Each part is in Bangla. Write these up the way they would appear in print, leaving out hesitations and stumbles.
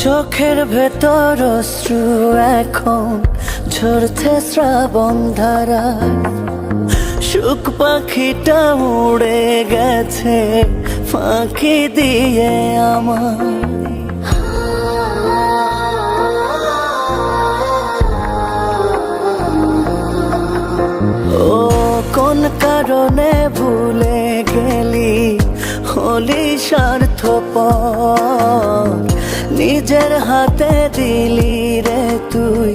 চোখের ভেতর অশ্রু এখন ঝরছে শ্রাবণ ধারায়। সুখ পাখিটা উড়ে গেছে ফাঁকি দিয়ে আমার। ও কোন কারণে ভুলে গেলি, হলি স্বার্থপর, নিজের হাতে দিলি রে তুই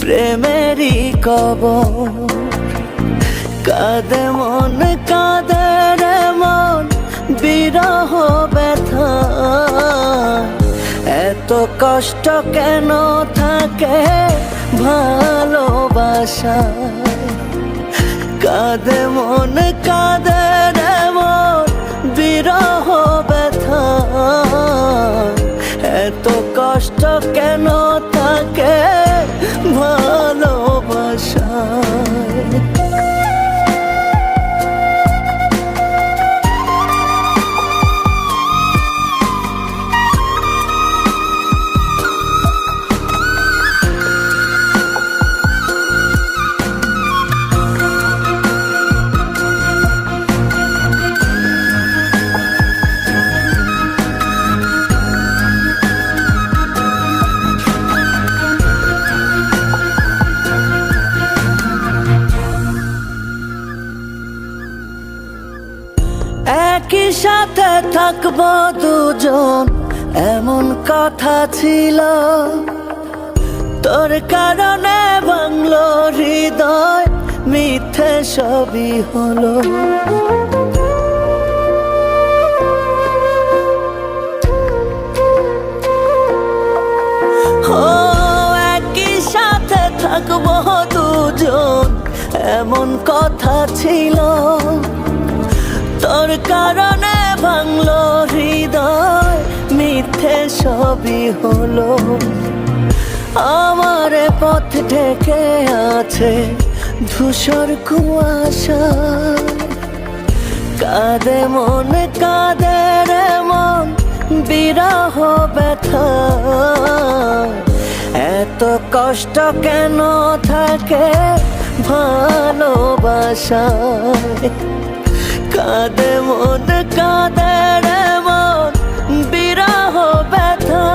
প্রেমেরই কবর। কাঁদে মন কাঁদে রে মন বিরহ ব্যথা, এত কষ্ট কেন থাকে ভালোবাসায়। কাঁদে মন কাঁদে রে মন বিরহ ব্যথা, এত কষ্ট কেন থাকে ভালোবাসায়। একই সাথে থাকবো দুজন এমন কথা ছিল, তোর কারণে ভাঙলো হৃদয়, মিথ্যে সবই হলো। একই সাথে থাকবো দুজন এমন কথা ছিল, তোর কারণে ভাঙলো হৃদয়, মিথ্যে সবই হলো। আমার পথ ঢেকে আছে ধূসর কুয়াশা, কাঁদে মন কাঁদে রে মন বিরহ ব্যথা, এত কষ্ট কেন থাকে ভালোবাসায়। কাঁদে মন কাঁদে রে মন বিরহ ব্যথা,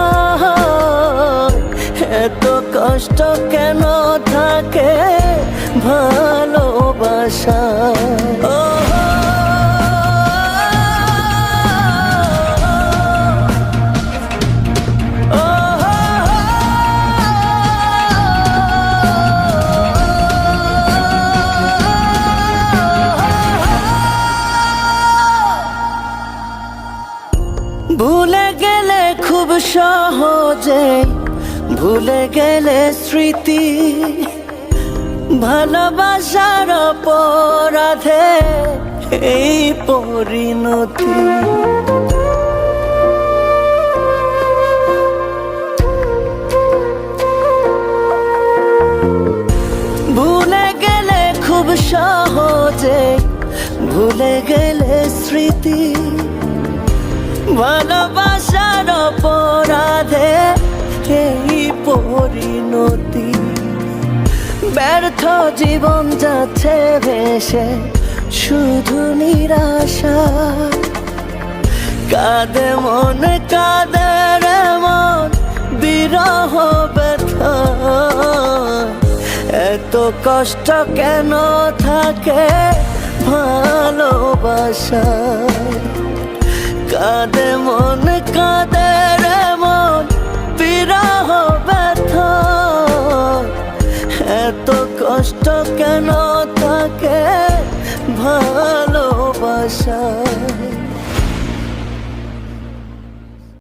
এত কষ্ট কেন থাকে ভালোবাসায়। ভুলে গেলে খুব সহজে, ভুলে গেলে স্মৃতি, ভালোবাসার অপরাধে এই পরিণতি। ভুলে গেলে খুব সহজে, ভুলে গেলে স্মৃতি, ভালোবাসার অপরাধে এই পরিণতি। ব্যর্থ জীবন যাচ্ছে ভেসে শুধু নিরাশা, কাঁদে মন কাঁদে রে মন বিরহ ব্যথা, এত কষ্ট কেন থাকে ভালোবাসায়। কাঁদে মন কাঁদে রে মন বিরহ ব্যথা, এত কষ্ট কেন থাকে ভালোবাসা।